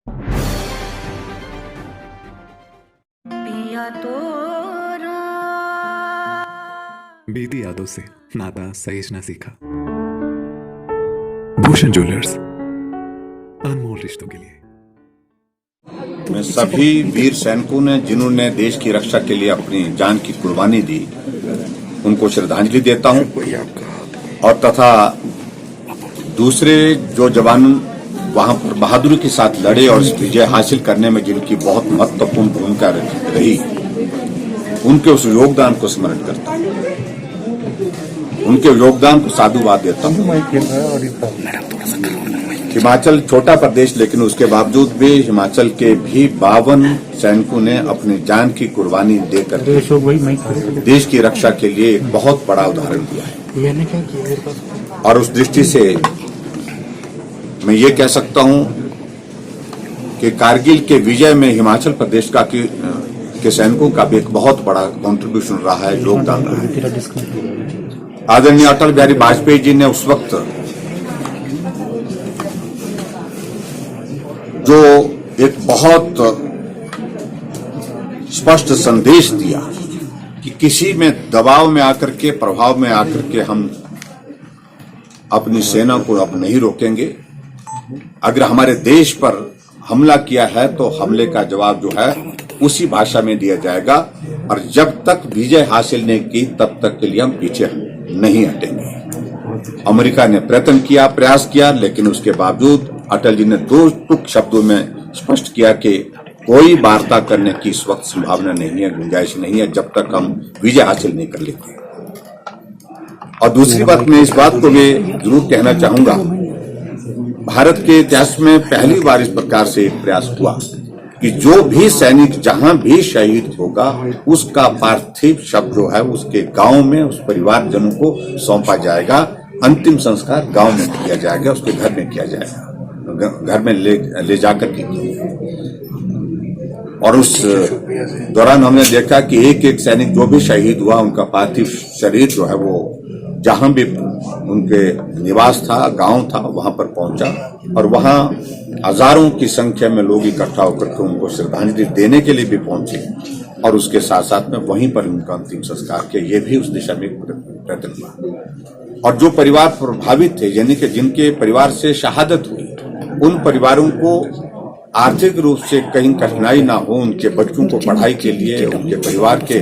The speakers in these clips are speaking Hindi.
पिया तोरा बीती यादों से नाता सहेजना सीखा। भूषण ज्वेलर्स, अनमोल रिश्तों के लिए। मैं सभी वीर सैनिकों ने जिन्होंने देश की रक्षा के लिए अपनी जान की कुर्बानी दी, उनको श्रद्धांजलि देता हूं। और तथा दूसरे जो जवान वहां पर बहादुरी के साथ लड़े और इस विजय हासिल करने में जिनकी बहुत महत्वपूर्ण भूमिका रही, उनके उस योगदान को स्मरण करता हूं, उनके योगदान को साधुवाद देता हूं। हिमाचल छोटा प्रदेश, लेकिन उसके बावजूद भी हिमाचल के भी 52 सैनिकों ने अपनी जान की कुर्बानी देकर देश की रक्षा के लिए एक बहुत बड़ा उदाहरण दिया है। और उस दृष्टि से मैं ये कह सकता हूं कि कारगिल के विजय में हिमाचल प्रदेश के सैनिकों का भी एक बहुत बड़ा कंट्रीब्यूशन रहा है, योगदान रहा है। आदरणीय अटल बिहारी वाजपेयी जी ने उस वक्त जो एक बहुत स्पष्ट संदेश दिया कि किसी में दबाव में आकर के, प्रभाव में आकर के हम अपनी सेना को अब नहीं रोकेंगे। अगर हमारे देश पर हमला किया है तो हमले का जवाब जो है उसी भाषा में दिया जाएगा, और जब तक विजय हासिल नहीं की तब तक के लिए हम पीछे नहीं हटेंगे। अमेरिका ने प्रयास किया, लेकिन उसके बावजूद अटल जी ने 2 टूक शब्दों में स्पष्ट किया कि कोई वार्ता करने की इस वक्त संभावना नहीं है, गुंजाइश नहीं है, जब तक हम विजय हासिल नहीं कर लेते। और दूसरी बात, मैं इस बात को भी जरूर कहना चाहूंगा, भारत के इतिहास में पहली बार इस प्रकार से एक प्रयास हुआ कि जो भी सैनिक जहां भी शहीद होगा उसका पार्थिव शव जो है उसके गांव में उस परिवारजनों को सौंपा जाएगा। अंतिम संस्कार गांव में किया जाएगा, उसके घर में किया जाएगा, घर में ले जाकर के। और उस दौरान हमने देखा कि एक सैनिक जो भी शहीद हुआ उनका पार्थिव शरीर जो है वो जहां भी उनके निवास था, गांव था, वहां पर पहुंचा, और वहां हजारों की संख्या में लोग इकट्ठा होकर के उनको श्रद्धांजलि देने के लिए भी पहुंचे, और उसके साथ साथ में वहीं पर उनका अंतिम संस्कार किया। ये भी उस दिशा में प्रयत्न हुआ। और जो परिवार प्रभावित थे, यानी कि जिनके परिवार से शहादत हुई, उन परिवारों को आर्थिक रूप से कहीं कठिनाई ना हो, उनके बच्चों को पढ़ाई के लिए, उनके परिवार के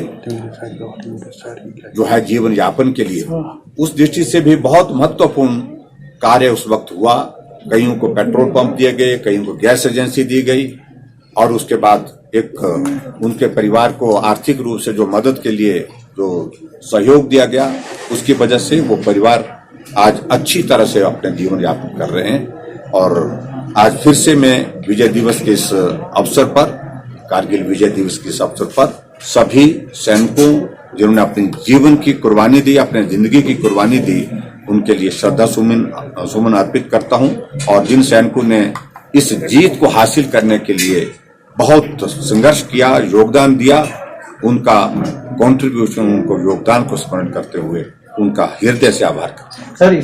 जो है जीवन यापन के लिए, उस दृष्टि से भी बहुत महत्वपूर्ण कार्य उस वक्त हुआ। कईयों को पेट्रोल पंप दिए गए, कईयों को गैस एजेंसी दी गई, और उसके बाद एक उनके परिवार को आर्थिक रूप से जो मदद के लिए जो सहयोग दिया गया, उसकी वजह से वो परिवार आज अच्छी तरह से अपने जीवन यापन कर रहे हैं। और आज फिर से मैं विजय दिवस के इस अवसर पर, कारगिल विजय दिवस के इस अवसर पर सभी सैनिकों जिन्होंने अपनी जीवन की कुर्बानी दी, अपने जिंदगी की कुर्बानी दी, उनके लिए श्रद्धा सुमन अर्पित करता हूं। और जिन सैनिकों ने इस जीत को हासिल करने के लिए बहुत संघर्ष किया, योगदान दिया, उनका कंट्रीब्यूशन, उनको योगदान को स्मरण करते हुए उनका हृदय से आभार करता हूं।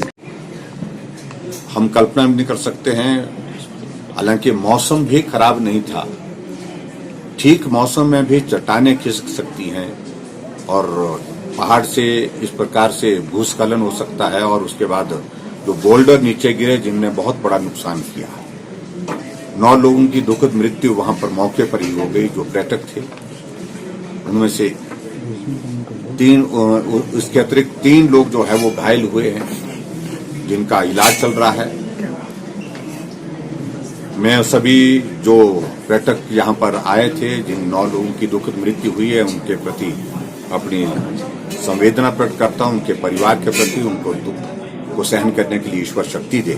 हम कल्पना नहीं कर सकते हैं, हालांकि मौसम भी खराब नहीं था, ठीक मौसम में भी चट्टानें खिसक सकती हैं और पहाड़ से इस प्रकार से भूस्खलन हो सकता है, और उसके बाद जो बोल्डर नीचे गिरे जिनने बहुत बड़ा नुकसान किया। 9 लोगों की दुखद मृत्यु वहां पर मौके पर ही हो गई जो पर्यटक थे। उनमें से 3, इसके अतिरिक्त 3 लोग जो है वो घायल हुए हैं, जिनका इलाज चल रहा है। मैं सभी जो पर्यटक यहाँ पर आए थे, जिन 9 लोगों की दुखद मृत्यु हुई है, उनके प्रति अपनी संवेदना प्रकट करता हूं, उनके परिवार के प्रति, उनको दुख को सहन करने के लिए ईश्वर शक्ति दे।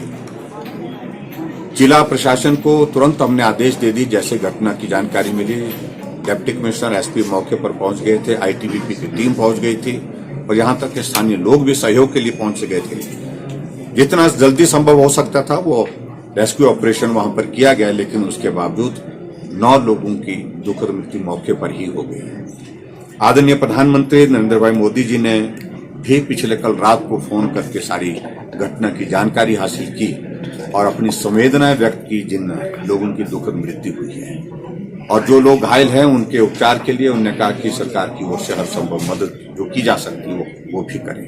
जिला प्रशासन को तुरंत हमने आदेश दे दी, जैसे घटना की जानकारी मिली, डिप्टी कमिश्नर, एसपी मौके पर पहुंच गए थे, आईटीबीपी की टीम पहुंच गई थी, और यहां तक कि स्थानीय लोग भी सहयोग के लिए पहुंच गए थे। जितना जल्दी संभव हो सकता था वो रेस्क्यू ऑपरेशन वहां पर किया गया, लेकिन उसके बावजूद 9 लोगों की दुखद मृत्यु मौके पर ही हो गई। आदरणीय प्रधानमंत्री नरेंद्र भाई मोदी जी ने भी पिछले कल रात को फोन करके सारी घटना की जानकारी हासिल की, और अपनी संवेदनाएं व्यक्त की जिन लोगों की दुखद मृत्यु हुई है। और जो लोग घायल हैं उनके उपचार के लिए उन्होंने कहा कि सरकार की ओर से हर संभव मदद जो की जा सकती है वो भी करें।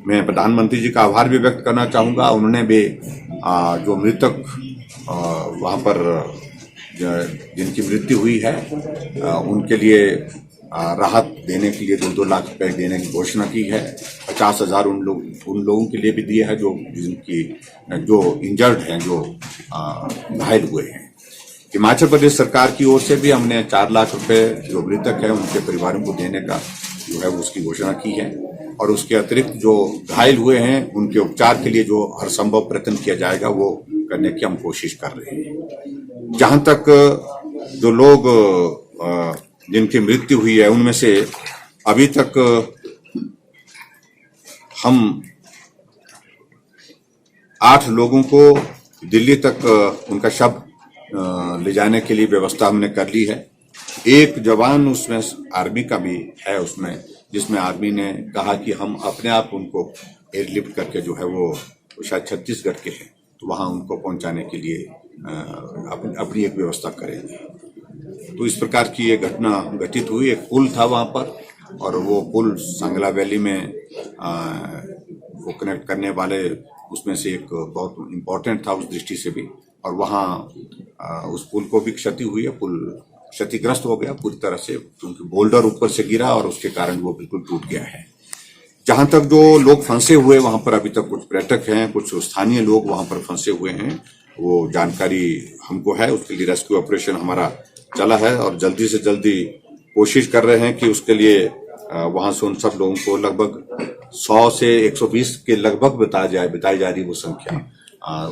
मैं प्रधानमंत्री जी का आभार भी व्यक्त करना चाहूंगा। उन्होंने भी जो मृतक वहां पर जिनकी मृत्यु हुई है उनके लिए राहत देने के लिए 2-2 लाख रुपए देने की घोषणा की है। 50,000 उन लोगों के लिए भी दिए है जो इंजर्ड हैं, जो घायल हुए हैं। हिमाचल प्रदेश सरकार की ओर से भी हमने 4 लाख रुपए जो मृतक है उनके परिवारों को देने का जो है उसकी घोषणा की है। और उसके अतिरिक्त जो घायल हुए हैं उनके उपचार के लिए जो हर संभव प्रयत्न किया जाएगा वो करने की हम कोशिश कर रहे हैं। जहां तक जो लोग जिनकी मृत्यु हुई है उनमें से अभी तक हम 8 लोगों को दिल्ली तक उनका शव ले जाने के लिए व्यवस्था हमने कर ली है। एक जवान उसमें आर्मी का भी है उसमें, जिसमें आर्मी ने कहा कि हम अपने आप उनको एयरलिफ्ट करके जो है वो शायद छत्तीसगढ़ के हैं तो वहां उनको पहुंचाने के लिए अपनी एक व्यवस्था करेंगे। तो इस प्रकार की ये घटना घटित हुई। एक पुल था वहां पर और वो पुल सांगला वैली में वो कनेक्ट करने वाले उसमें से एक बहुत इम्पोर्टेंट था उस दृष्टि से भी। और वहां उस पुल को भी क्षति हुई है, पुल क्षतिग्रस्त हो गया पूरी तरह से क्योंकि बोल्डर ऊपर से गिरा और उसके कारण वो बिल्कुल टूट गया है। जहां तक जो लोग फंसे हुए वहां पर अभी तक कुछ पर्यटक हैं, कुछ स्थानीय लोग वहां पर फंसे हुए हैं, वो जानकारी हमको है। उसके लिए रेस्क्यू ऑपरेशन हमारा चला है और जल्दी से जल्दी कोशिश कर रहे हैं कि उसके लिए वहां से उन सब लोगों को लगभग 100 से 120 के लगभग बताई जा रही वो संख्या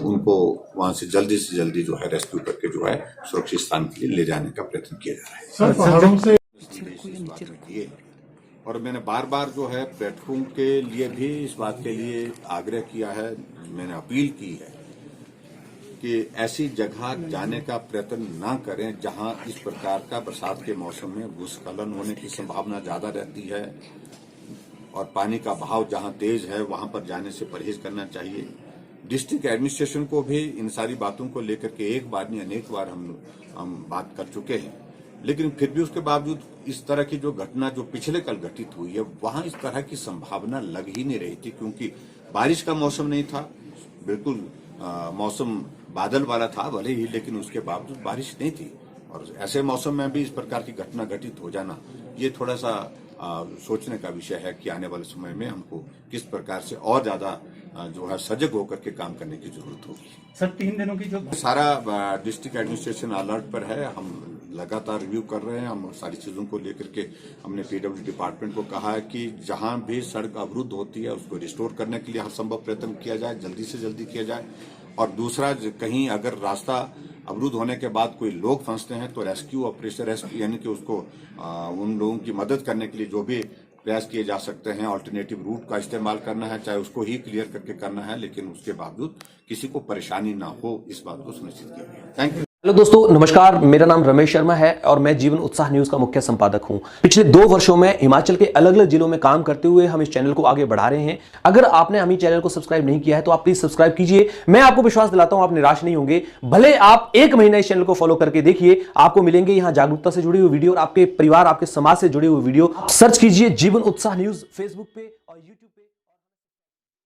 उनको वहां से जल्दी जो है रेस्क्यू करके जो है सुरक्षित स्थान के लिए ले जाने का प्रयत्न किया जा रहा है। सर पहाड़ों से और मैंने बार बार जो है पर्यटकों के लिए भी इस बात के लिए आग्रह किया है, मैंने अपील की है कि ऐसी जगह जाने का प्रयत्न ना करें जहां इस प्रकार का बरसात के मौसम में भूस्खलन होने की संभावना ज्यादा रहती है और पानी का बहाव जहां तेज है वहां पर जाने से परहेज करना चाहिए। डिस्ट्रिक्ट एडमिनिस्ट्रेशन को भी इन सारी बातों को लेकर के एक बार नहीं अनेक बार हम बात कर चुके हैं, लेकिन फिर भी उसके बावजूद इस तरह की जो घटना जो पिछले कल घटित हुई है वहां इस तरह की संभावना लग ही नहीं रही थी क्योंकि बारिश का मौसम नहीं था, बिल्कुल मौसम बादल वाला था भले ही, लेकिन उसके बावजूद बारिश नहीं थी। और ऐसे मौसम में भी इस प्रकार की घटना घटित हो जाना ये थोड़ा सा सोचने का विषय है कि आने वाले समय में हमको किस प्रकार से और ज्यादा जो है सजग होकर के काम करने की जरूरत होगी। सर 3 दिनों की जो सारा डिस्ट्रिक्ट एडमिनिस्ट्रेशन अलर्ट पर है, हम लगातार रिव्यू कर रहे हैं। हम सारी चीजों को लेकर के हमने पीडब्ल्यू डिपार्टमेंट को कहा है कि जहां भी सड़क अवरुद्ध होती है उसको रिस्टोर करने के लिए हर संभव प्रयत्न किया जाए, जल्दी से जल्दी किया जाए। और दूसरा कहीं अगर रास्ता अवरुद्ध होने के बाद कोई लोग फंसते हैं तो रेस्क्यू ऑपरेशन यानी कि उसको उन लोगों की मदद करने के लिए जो भी प्रयास किए जा सकते हैं, ऑल्टरनेटिव रूट का इस्तेमाल करना है, चाहे उसको ही क्लियर करके करना है, लेकिन उसके बावजूद किसी को परेशानी ना हो इस बात को सुनिश्चित किया गया। Thank you. हेलो दोस्तों, नमस्कार। मेरा नाम रमेश शर्मा है और मैं जीवन उत्साह न्यूज का मुख्य संपादक हूं। पिछले 2 वर्षों में हिमाचल के अलग अलग जिलों में काम करते हुए हम इस चैनल को आगे बढ़ा रहे हैं। अगर आपने हमें चैनल को सब्सक्राइब नहीं किया है तो आप प्लीज सब्सक्राइब कीजिए। मैं आपको विश्वास दिलाता हूं आप निराश नहीं होंगे। भले आप 1 महीना इस चैनल को फॉलो करके देखिए, आपको मिलेंगे यहां जागरूकता से जुड़ी हुई वीडियो और आपके परिवार, आपके समाज से जुड़ी हुई वीडियो। सर्च कीजिए जीवन उत्साह न्यूज फेसबुक पे और यूट्यूब।